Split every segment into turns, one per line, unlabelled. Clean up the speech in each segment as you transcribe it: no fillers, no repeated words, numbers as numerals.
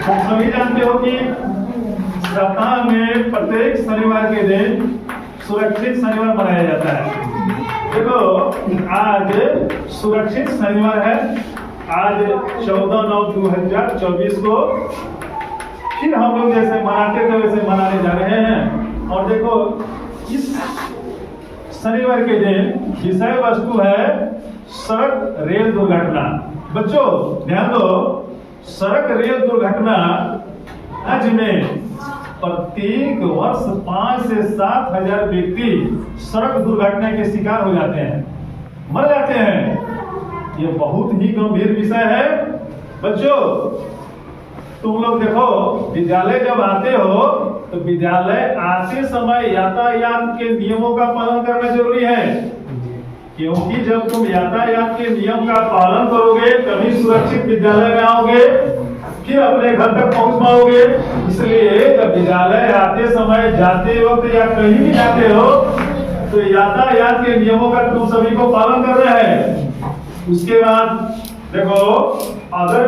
तुम सभी जानते हो कि सप्ताह में प्रत्येक शनिवार के दिन सुरक्षित शनिवार मनाया जाता है। देखो आज सुरक्षित शनिवार है। आज 14/9/2024 को फिर हम लोग जैसे मनाते थे वैसे मनाने जा रहे हैं। और देखो इस शनिवार के दिन विषय वस्तु है सड़क रेल दुर्घटना। बच्चों ध्यान दो, सड़क रेल दुर्घटना आज में प्रत्येक वर्ष 5 से 7 हजार व्यक्ति सड़क दुर्घटना के शिकार हो जाते हैं, मर जाते हैं। ये बहुत ही गंभीर विषय है। बच्चों तुम लोग देखो, विद्यालय जब आते हो तो विद्यालय आते समय यातायात के नियमों का पालन करना जरूरी है, क्योंकि जब तुम यातायात के नियम का पालन करोगे तभी सुरक्षित विद्यालय में आओगे, फिर अपने घर तक पहुंच पाओगे। इसलिए जब विद्यालय आते समय, जाते वक्त या कहीं भी जाते हो तो यातायात के नियमों का तुम सभी को पालन करना है। उसके बाद देखो, अगर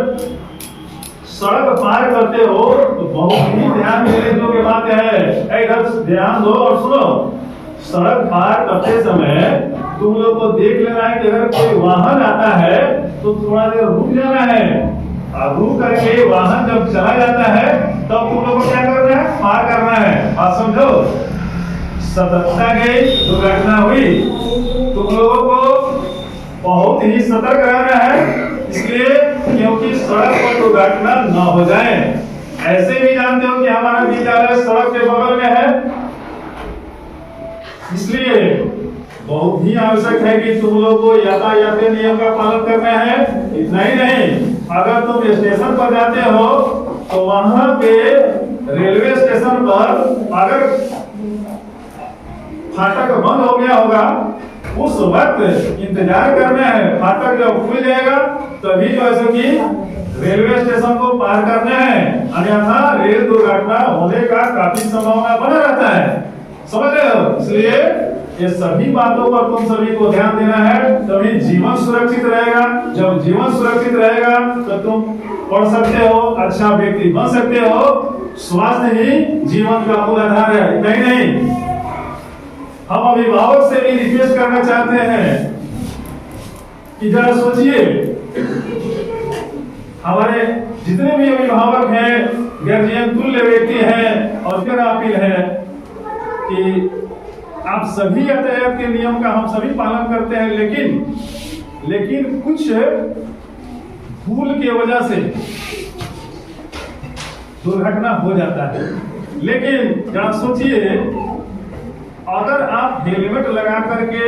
सड़क पार करते हो तो बहुत ही ध्यान देने योग्य बात है। इधर ध्यान दो और सुनो। सड़क पार करते समय तुम लोग को देख लेना है कि अगर कोई वाहन आता है तो थोड़ा देर रुक जाना है। रुक करके वाहन जब चला जाता है तब तुम लोग को क्या करना है, पार करना है। बात समझो, सतर्कता गई, दुर्घटना हुई, तुम लोगों को बहुत ही सतर्क रहना है। इसलिए क्योंकि सड़क पर दुर्घटना न हो जाए। ऐसे भी जानते हो कि हमारा विद्यालय सड़क के बगल में है, इसलिए बहुत ही आवश्यक है कि तुम लोग को यातायात नियम का पालन करना है। इतना ही नहीं, अगर तुम स्टेशन पर जाते हो तो वहां पे रेलवे स्टेशन पर अगर फाटक बंद हो गया होगा उस वक्त इंतजार करना है। फाटक जब खुल जाएगा तभी जो है कि रेलवे स्टेशन को पार करना है, अन्यथा रेल दुर्घटना होने का काफी संभावना बना रहता है। समझ रहे हो? इसलिए ये सभी बातों पर तुम सभी को ध्यान देना है, तभी जीवन सुरक्षित रहेगा। जब जीवन सुरक्षित रहेगा तो तुम पढ़ सकते हो, अच्छा व्यक्ति बन सकते हो। स्वास्थ्य ही जीवन का मूल आधार है। नहीं, हम अभिभावक से भी रिक्वेस्ट करना चाहते हैं कि जरा सोचिए, हमारे जितने भी अभिभावक हैं, गार्जियन तुल्य व्यक्ति हैं, और फिर अपील है कि आप सभी यातायात के नियम का हम सभी पालन करते हैं, लेकिन कुछ भूल की वजह से दुर्घटना हो जाता है। लेकिन जरा सोचिए, अगर आप हेलमेट लगा करके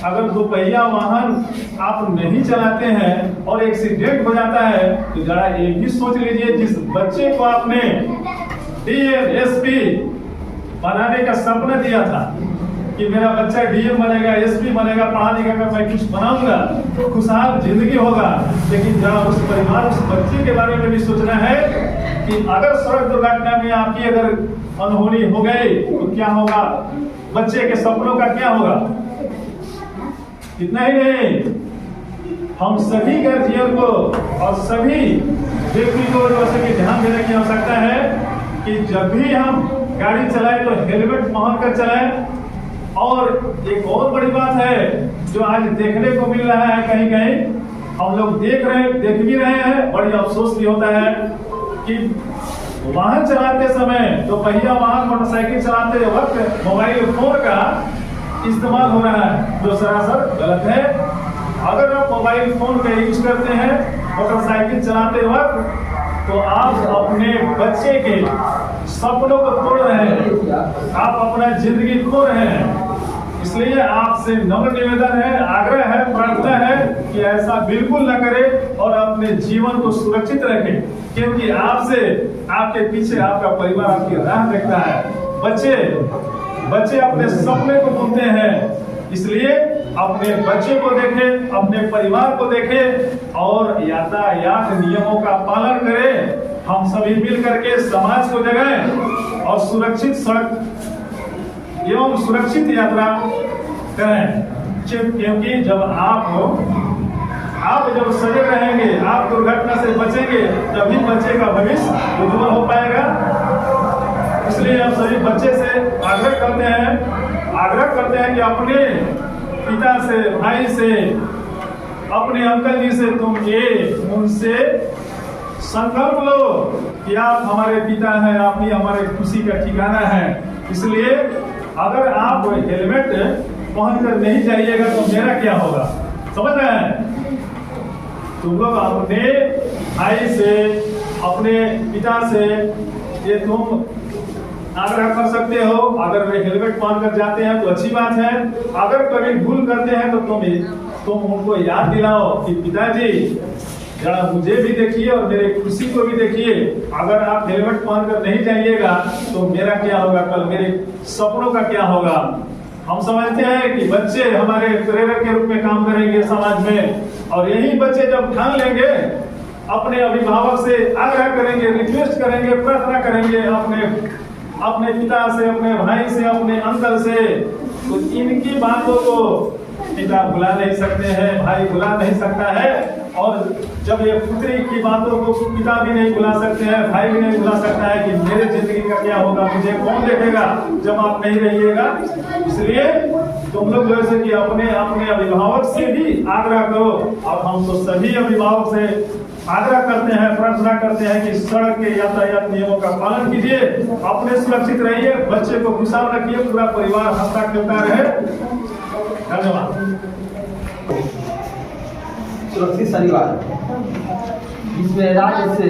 अगर दोपहिया वाहन आप नहीं चलाते हैं और एक्सीडेंट हो जाता है तो जरा ये भी सोच लीजिए, जिस बच्चे को आपने डीएम एसपी बनाने का सपना दिया था कि मेरा बच्चा डीएम बनेगा, एसपी बनेगा, पढ़ा लिखा कर मैं कुछ बनाऊंगा, खुशहाल जिंदगी होगा, लेकिन जरा उस परिवार, उस बच्चे के बारे में भी सोचना है कि अगर सड़क दुर्घटना में आपकी अगर अनहोनी हो गई तो क्या होगा, बच्चे के सपनों का क्या होगा। इतना ही नहीं, हम सभी गार्जियन को और सभी व्यक्ति को जैसे कि ध्यान देने की आवश्यकता है कि जब भी हम गाड़ी चलाएं तो हेलमेट पहन कर चलाएं। और एक और बड़ी बात है जो आज देखने को मिल रहा है, कहीं कहीं हम लोग देख भी रहे हैं, बड़ी अफसोस भी होता है कि वाहन चलाते समय, तो पहिया वाहन मोटरसाइकिल चलाते वक्त मोबाइल फोन का इस्तेमाल हो रहा है, जो सरासर गलत है। अगर आप मोबाइल फोन का यूज करते हैं मोटरसाइकिल चलाते वक्त तो आप अपने बच्चे के सपनों को तोड़ रहे हैं, आप अपना जिंदगी खो रहे हैं। इसलिए आपसे नम्र निवेदन है, आग्रह है, प्रार्थना है कि ऐसा बिल्कुल न करें और अपने जीवन को सुरक्षित रखें, क्योंकि आपसे, आपके पीछे आपका परिवार आपकी राह देखता है। बच्चे अपने सपने को बुनते हैं, इसलिए अपने बच्चे को देखें, अपने परिवार को देखें और यातायात नियमों का पालन करें। हम सभी मिल करके समाज को जगाएं और सुरक्षित सड़क एवं सुरक्षित यात्रा करें, क्योंकि जब आप जब सजग रहेंगे, आप दुर्घटना से बचेंगे, तभी बच्चे का भविष्य उज्जवल हो पाएगा। इसलिए हम सभी बच्चे से आग्रह करते हैं कि अपने पिता से, भाई से, अपने अंकल जी से तुम उनसे संकल्प लो कि आप हमारे पिता हैं, आप ही हमारे खुशी का ठिकाना है। इसलिए अगर आप हेलमेट पहनकर नहीं जाइएगा तो मेरा क्या होगा, समझ रहे हैं? तुम लोग अपने भाई से, अपने पिता से ये तुम आग्रह कर सकते हो। अगर वे हेलमेट पहनकर जाते हैं तो अच्छी बात है। अगर कभी भूल करते हैं तो तुम उनको याद दिलाओ कि पिताजी जरा मुझे भी देखिए और मेरे खुशी को भी देखिए। अगर आप हेलमेट पहनकर नहीं जाइएगा तो मेरा क्या होगा, कल मेरे सपनों का क्या होगा। हम समझते हैं कि बच्चे हमारे प्रेरक के रूप में काम करेंगे समाज में, और यही बच्चे जब ठान लेंगे, अपने अभिभावक से आग्रह करेंगे, रिक्वेस्ट करेंगे, प्रार्थना करेंगे अपने पिता से, अपने भाई से, अपने अंकल से, तो इनकी बातों को पिता भुला नहीं सकते हैं, भाई भुला नहीं सकता है। और जब ये पुत्री की बातों को पिता भी नहीं भुला सकते हैं, भाई भी नहीं भुला सकता है कि मेरे जिंदगी का क्या होगा, मुझे कौन देखेगा जब आप नहीं रहिएगा। इसलिए तुम लोग जैसे कि अपने अभिभावक से भी आग्रह करो। अब हम तो सभी अभिभावक से आग्रह करते हैं, प्रार्थना करते हैं कि सड़क के यातायात नियमों का पालन कीजिए, अपने सुरक्षित रहिए, बच्चे को खुशहाल रखिए, पूरा परिवार हंसता खेलता रहे। धन्यवाद।
सुरक्षित शनिवार, जिसमें राज्य से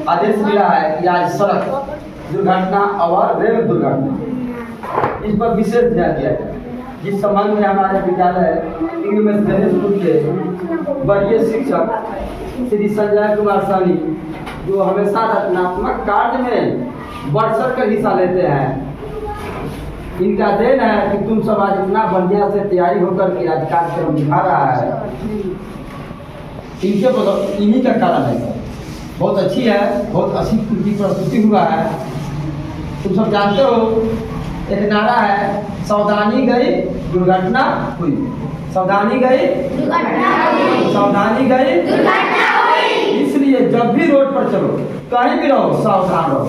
आदेश मिला है कि आज सड़क दुर्घटना और रेल दुर्घटना, इस पर विशेष ध्यान दिया जाए। जिस संबंध में हमारे विद्यालय इंग्लिश गणेश स्कूल के वरीय शिक्षक श्री संजय कुमार सानी, जो हमेशा रचनात्मक कार्य में बढ़ चढ़ कर हिस्सा लेते हैं, इनका देन है कि तुम सब आज इतना बढ़िया से तैयारी होकर के आज कार्यक्रम निभा रहा है। इन्हीं का कारण है सर, बहुत अच्छी है, बहुत अच्छी प्रस्तुति हुआ है। तुम सब जानते हो, एक नारा है, सावधानी गई दुर्घटना हुई, सावधानी गई सावधानी गई। इसलिए जब भी रोड पर चलो, कहीं भी रहो, सावधान रहो।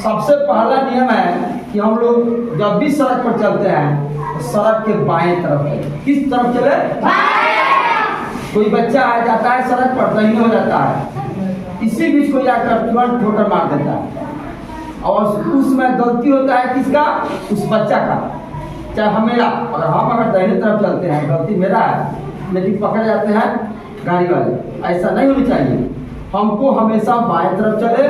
सबसे पहला नियम है कि हम लोग जब भी सड़क पर चलते हैं तो सड़क के बाएं तरफ चले। किस तरफ चले? कोई बच्चा आ जाता है सड़क पर, दहीने हो जाता है, इसी बीच कोई आकर तुरंत ठोकर मार देता है, और उसमें गलती होता है किसका? उस बच्चा का, चाहे हमेरा। और हम अगर दाहिने तरफ चलते हैं, गलती मेरा है, लेकिन पकड़ जाते हैं गाड़ी वाले। ऐसा नहीं होनी चाहिए, हमको हमेशा बाएं तरफ चले।